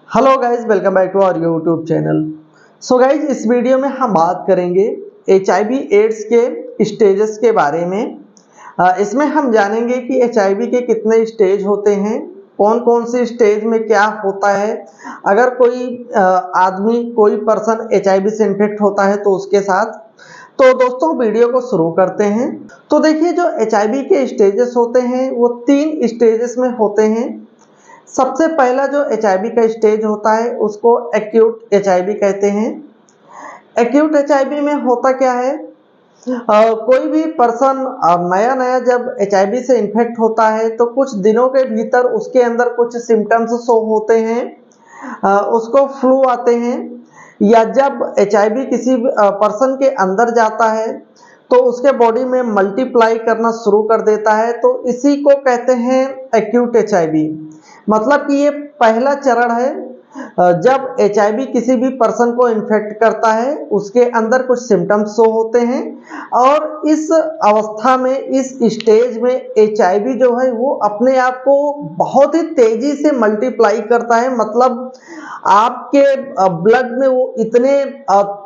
Hello guys, welcome back to our YouTube channel. So guys, इस video में हम बात करेंगे HIV एड्स के स्टेजेस के बारे में। इसमें हम जानेंगे कि HIV के कितने स्टेज होते हैं, कौन कौन से स्टेज में क्या होता है। अगर कोई आदमी, कोई पर्सन HIV से इन्फेक्ट होता है तो उसके साथ। तो दोस्तों, वीडियो को शुरू करते हैं। तो देखिए, जो HIV के स्टेजेस होते हैं वो 3 स्टेजेस में होते हैं। सबसे पहला जो HIV का स्टेज होता है उसको एक्यूट HIV कहते हैं। एक्यूट HIV में होता क्या है, कोई भी पर्सन नया नया जब HIV से इन्फेक्ट होता है तो कुछ दिनों के भीतर उसके अंदर कुछ सिम्टम्स शो होते हैं। उसको फ्लू आते हैं, या जब HIV किसी पर्सन के अंदर जाता है तो उसके बॉडी में मल्टीप्लाई करना शुरू कर देता है, तो इसी को कहते हैं एक्यूट HIV। मतलब कि ये पहला चरण है। जब HIV किसी भी पर्सन को इन्फेक्ट करता है, उसके अंदर कुछ सिम्टम्स शो होते हैं, और इस अवस्था में, इस स्टेज में HIV जो है वो अपने आप को बहुत ही तेजी से मल्टीप्लाई करता है। मतलब आपके ब्लड में वो इतने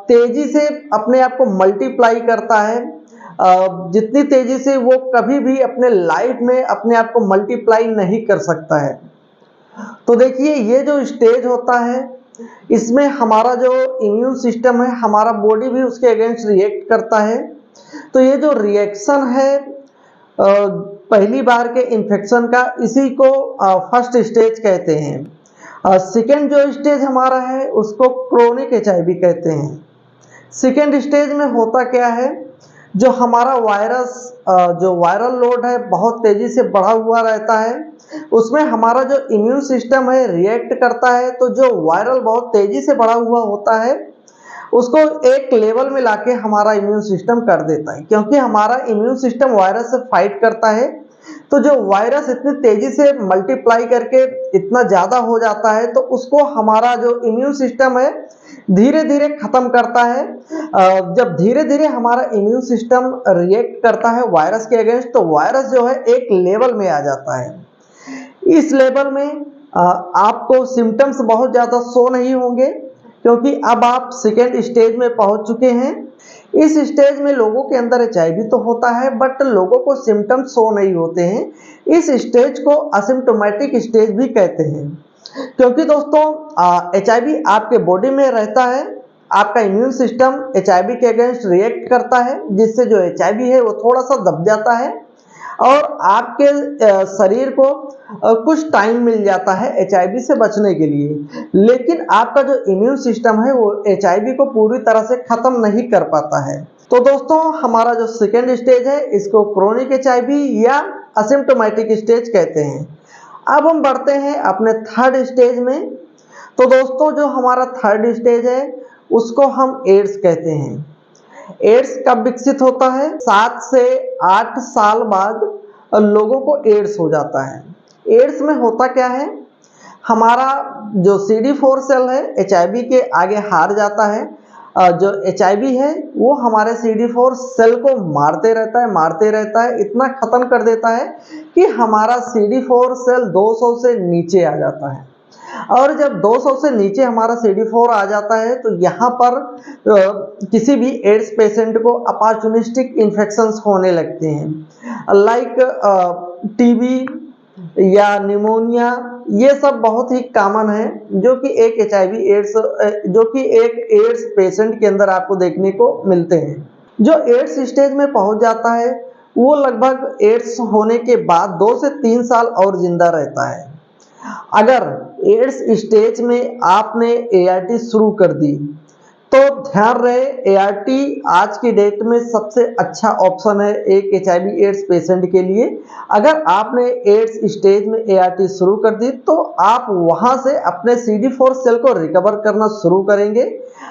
तेजी से अपने आप को मल्टीप्लाई करता है, जितनी तेजी से वो कभी भी अपने लाइफ में अपने आप को मल्टीप्लाई नहीं कर सकता है। तो देखिए, ये जो स्टेज होता है इसमें हमारा जो इम्यून सिस्टम है, हमारा बॉडी भी उसके अगेंस्ट रिएक्ट करता है। तो ये जो रिएक्शन है पहली बार के इन्फेक्शन का, इसी को फर्स्ट स्टेज कहते हैं। सेकेंड जो स्टेज हमारा है उसको क्रोनिक HIV कहते हैं। सेकेंड स्टेज में होता क्या है, जो हमारा वायरस, जो वायरल लोड है बहुत तेजी से बढ़ा हुआ रहता है, उसमें हमारा जो इम्यून सिस्टम है रिएक्ट करता है। तो जो वायरल बहुत तेजी से बढ़ा हुआ होता है उसको एक लेवल में लाके हमारा इम्यून सिस्टम कर देता है, क्योंकि हमारा इम्यून सिस्टम वायरस से फाइट करता है। तो जो वायरस इतनी तेजी से मल्टीप्लाई करके इतना ज़्यादा हो जाता है तो उसको हमारा जो इम्यून सिस्टम है धीरे धीरे खत्म करता है। जब धीरे धीरे हमारा इम्यून सिस्टम रिएक्ट करता है वायरस के अगेंस्ट, तो वायरस जो है एक लेवल में आ जाता है। इस लेवल में आपको सिम्टम्स बहुत ज़्यादा शो नहीं होंगे, क्योंकि अब आप सेकेंड स्टेज में पहुंच चुके हैं। इस स्टेज में लोगों के अंदर HIV तो होता है, बट लोगों को सिम्टम्स शो नहीं होते हैं। इस स्टेज को असिम्प्टोमेटिक स्टेज भी कहते हैं, क्योंकि दोस्तों HIV आपके बॉडी में रहता है। आपका इम्यून सिस्टम HIV के अगेंस्ट रिएक्ट करता है, जिससे जो HIV है वो थोड़ा सा दब जाता है, और आपके शरीर को कुछ टाइम मिल जाता है HIV से बचने के लिए। लेकिन आपका जो इम्यून सिस्टम है वो HIV को पूरी तरह से खत्म नहीं कर पाता है। तो दोस्तों, हमारा जो सेकेंड स्टेज है इसको क्रोनिक HIV या असिम्प्टोमेटिक स्टेज कहते हैं। अब हम बढ़ते हैं अपने थर्ड स्टेज में। तो दोस्तों, जो हमारा थर्ड स्टेज है उसको हम एड्स कहते हैं। एड्स कब विकसित होता है? 7 से 8 साल बाद लोगों को एड्स हो जाता है। एड्स में होता क्या है, हमारा जो CD4 सेल है HIV के आगे हार जाता है। जो HIV है वो हमारे CD4 सेल को मारते रहता है, इतना खत्म कर देता है कि हमारा CD4 सेल 200 से नीचे आ जाता है। और जब 200 से नीचे हमारा CD4 आ जाता है तो यहाँ पर किसी भी एड्स पेशेंट को अपॉर्चुनिस्टिक इन्फेक्शंस होने लगते हैं, लाइक TB या निमोनिया। ये सब बहुत ही कॉमन है, जो कि एक एड्स पेशेंट के अंदर आपको देखने को मिलते हैं। जो एड्स स्टेज में पहुंच जाता है वो लगभग एड्स होने के बाद 2 से 3 साल और जिंदा रहता है। अगर एड्स स्टेज में आपने ART शुरू कर दी तो ध्यान रहे, ART आज की डेट में सबसे अच्छा ऑप्शन है एक HIV एड्स पेशेंट के लिए। अगर आपने एड्स स्टेज में ART शुरू कर दी तो आप वहां से अपने CD4 सेल को रिकवर करना शुरू करेंगे,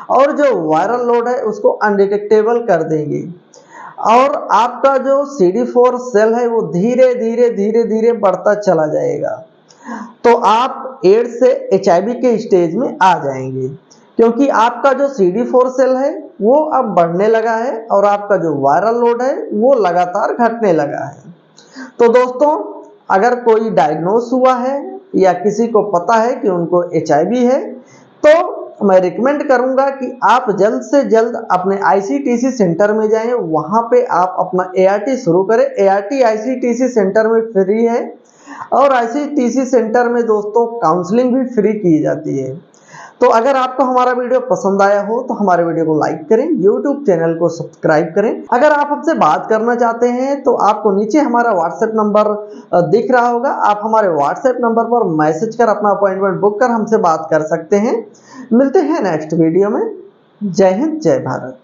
और जो वायरल लोड है उसको अनडिटेक्टेबल कर देंगे, और आपका जो CD4 सेल है वो धीरे धीरे बढ़ता चला जाएगा। तो आप एड्स से HIV के स्टेज में आ जाएंगे, क्योंकि आपका जो CD4 सेल है वो अब बढ़ने लगा है, और आपका जो वायरल लोड है वो लगातार घटने लगा है। तो दोस्तों, अगर कोई डायग्नोस हुआ है या किसी को पता है कि उनको HIV है, तो मैं रिकमेंड करूंगा कि आप जल्द से जल्द अपने ICTC सेंटर में जाएं, वहां पे आप अपना ART शुरू करें। ART ICTC सेंटर में फ्री है और ICTC सेंटर में दोस्तों काउंसलिंग भी फ्री की जाती है। तो अगर आपको हमारा वीडियो पसंद आया हो तो हमारे वीडियो को लाइक करें, YouTube चैनल को सब्सक्राइब करें। अगर आप हमसे बात करना चाहते हैं तो आपको नीचे हमारा व्हाट्सएप नंबर दिख रहा होगा, आप हमारे व्हाट्सएप नंबर पर मैसेज कर अपना अपॉइंटमेंट बुक कर हमसे बात कर सकते हैं। मिलते हैं नेक्स्ट वीडियो में। जय हिंद, जय भारत।